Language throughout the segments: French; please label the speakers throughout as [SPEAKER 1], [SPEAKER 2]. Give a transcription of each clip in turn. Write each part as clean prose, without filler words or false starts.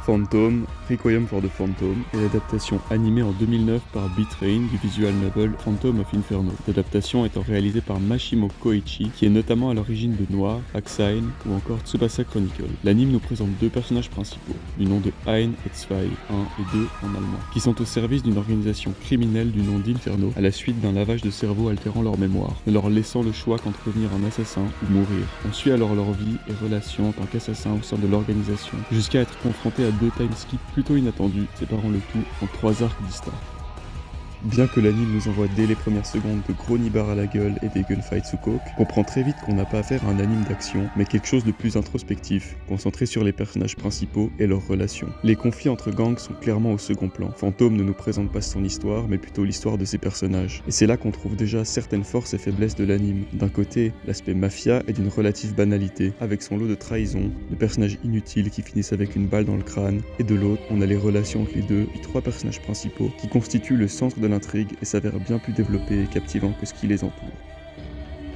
[SPEAKER 1] Phantom, Requiem for the Phantom est l'adaptation animée en 2009 par B-Train du visual novel Phantom of Inferno. L'adaptation étant réalisée par Mashimo Koichi, qui est notamment à l'origine de Noir, Axine ou encore Tsubasa Chronicle. L'anime nous présente deux personnages principaux, du nom de Ein et Zwei, 1 et 2 en allemand, qui sont au service d'une organisation criminelle du nom d'Inferno à la suite d'un lavage de cerveau altérant leur mémoire, ne leur laissant le choix qu'entre devenir un assassin ou mourir. On suit alors leur vie et relations en tant qu'assassin au sein de l'organisation, jusqu'à être confronté à deux timeskips plutôt inattendus, séparant le tout en 3 arcs distincts. Bien que l'anime nous envoie dès les premières secondes de gros nibards à la gueule et des gunfights sous coke, on comprend très vite qu'on n'a pas affaire à un anime d'action, mais quelque chose de plus introspectif, concentré sur les personnages principaux et leurs relations. Les conflits entre gangs sont clairement au second plan. Phantom ne nous présente pas son histoire, mais plutôt l'histoire de ses personnages. Et c'est là qu'on trouve déjà certaines forces et faiblesses de l'anime. D'un côté, l'aspect mafia est d'une relative banalité, avec son lot de trahisons, de personnages inutiles qui finissent avec une balle dans le crâne, et de l'autre, on a les relations entre les deux, puis 3 personnages principaux, qui constituent le centre de l'intrigue et s'avère bien plus développé et captivant que ce qui les entoure.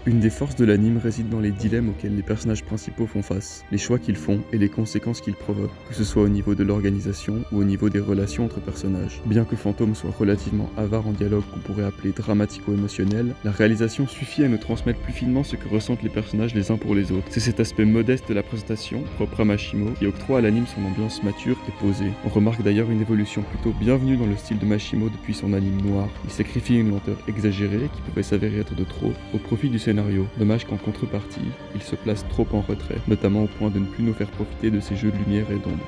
[SPEAKER 1] Une des forces de l'anime réside dans les dilemmes auxquels les personnages principaux font face, les choix qu'ils font et les conséquences qu'ils provoquent, que ce soit au niveau de l'organisation ou au niveau des relations entre personnages. Bien que Phantom soit relativement avare en dialogue qu'on pourrait appeler dramatico-émotionnel, la réalisation suffit à nous transmettre plus finement ce que ressentent les personnages les uns pour les autres. C'est cet aspect modeste de la présentation, propre à Mashimo, qui octroie à l'anime son ambiance mature et posée. On remarque d'ailleurs une évolution plutôt bienvenue dans le style de Mashimo depuis son anime Noir. Il sacrifie une lenteur exagérée, qui pourrait s'avérer être de trop, au profit du scénario. Dommage qu'en contrepartie, il se place trop en retrait, notamment au point de ne plus nous faire profiter de ses jeux de lumière et d'ombre.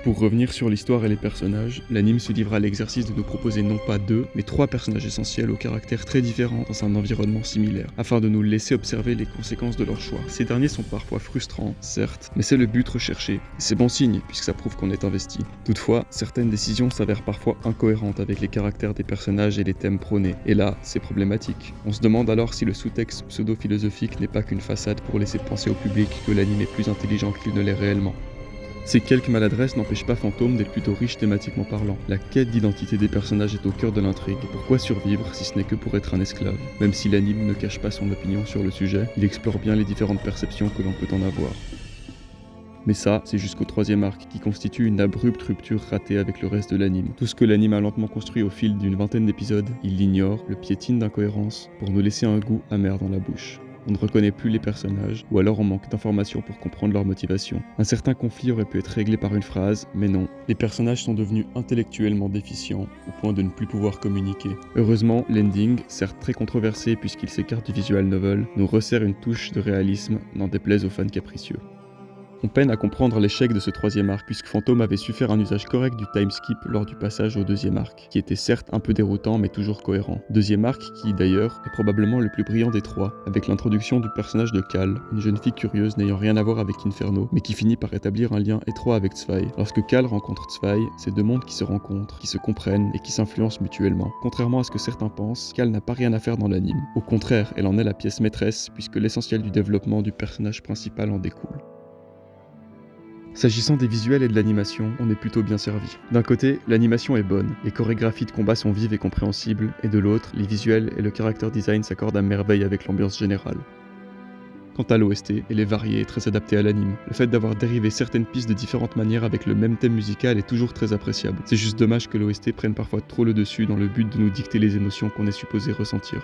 [SPEAKER 1] Pour revenir sur l'histoire et les personnages, l'anime se livre à l'exercice de nous proposer non pas 2, mais 3 personnages essentiels au caractère très différent dans un environnement similaire, afin de nous laisser observer les conséquences de leurs choix. Ces derniers sont parfois frustrants, certes, mais c'est le but recherché, et c'est bon signe puisque ça prouve qu'on est investi. Toutefois, certaines décisions s'avèrent parfois incohérentes avec les caractères des personnages et les thèmes prônés, et là, c'est problématique. On se demande alors si le sous-texte pseudo-philosophique n'est pas qu'une façade pour laisser penser au public que l'anime est plus intelligent qu'il ne l'est réellement. Ces quelques maladresses n'empêchent pas Phantom d'être plutôt riche thématiquement parlant. La quête d'identité des personnages est au cœur de l'intrigue. Pourquoi survivre si ce n'est que pour être un esclave? Même si l'anime ne cache pas son opinion sur le sujet, il explore bien les différentes perceptions que l'on peut en avoir. Mais ça, c'est jusqu'au 3e arc, qui constitue une abrupte rupture ratée avec le reste de l'anime. Tout ce que l'anime a lentement construit au fil d'une vingtaine d'épisodes, il l'ignore, le piétine d'incohérence, pour nous laisser un goût amer dans la bouche. On ne reconnaît plus les personnages, ou alors on manque d'informations pour comprendre leur motivation. Un certain conflit aurait pu être réglé par une phrase, mais non. Les personnages sont devenus intellectuellement déficients, au point de ne plus pouvoir communiquer. Heureusement, l'ending, certes très controversé puisqu'il s'écarte du visual novel, nous resserre une touche de réalisme, n'en déplaise aux fans capricieux. On peine à comprendre l'échec de ce 3e arc, puisque Phantom avait su faire un usage correct du timeskip lors du passage au 2e arc, qui était certes un peu déroutant mais toujours cohérent. 2e arc qui, d'ailleurs, est probablement le plus brillant des 3, avec l'introduction du personnage de Cal, une jeune fille curieuse n'ayant rien à voir avec Inferno, mais qui finit par établir un lien étroit avec Zwei. Lorsque Cal rencontre Zwei, c'est deux mondes qui se rencontrent, qui se comprennent et qui s'influencent mutuellement. Contrairement à ce que certains pensent, Cal n'a pas rien à faire dans l'anime. Au contraire, elle en est la pièce maîtresse, puisque l'essentiel du développement du personnage principal en découle. S'agissant des visuels et de l'animation, on est plutôt bien servi. D'un côté, l'animation est bonne, les chorégraphies de combat sont vives et compréhensibles, et de l'autre, les visuels et le character design s'accordent à merveille avec l'ambiance générale. Quant à l'OST, elle est variée et très adaptée à l'anime. Le fait d'avoir dérivé certaines pistes de différentes manières avec le même thème musical est toujours très appréciable. C'est juste dommage que l'OST prenne parfois trop le dessus dans le but de nous dicter les émotions qu'on est supposé ressentir.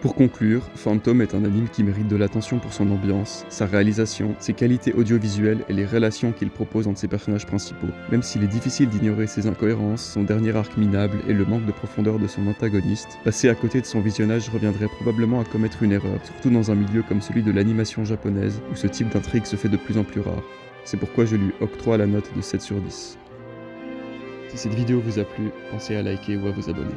[SPEAKER 1] Pour conclure, Phantom est un anime qui mérite de l'attention pour son ambiance, sa réalisation, ses qualités audiovisuelles et les relations qu'il propose entre ses personnages principaux. Même s'il est difficile d'ignorer ses incohérences, son dernier arc minable et le manque de profondeur de son antagoniste, passer à côté de son visionnage reviendrait probablement à commettre une erreur, surtout dans un milieu comme celui de l'animation japonaise, où ce type d'intrigue se fait de plus en plus rare. C'est pourquoi je lui octroie la note de 7 sur 10. Si cette vidéo vous a plu, pensez à liker ou à vous abonner.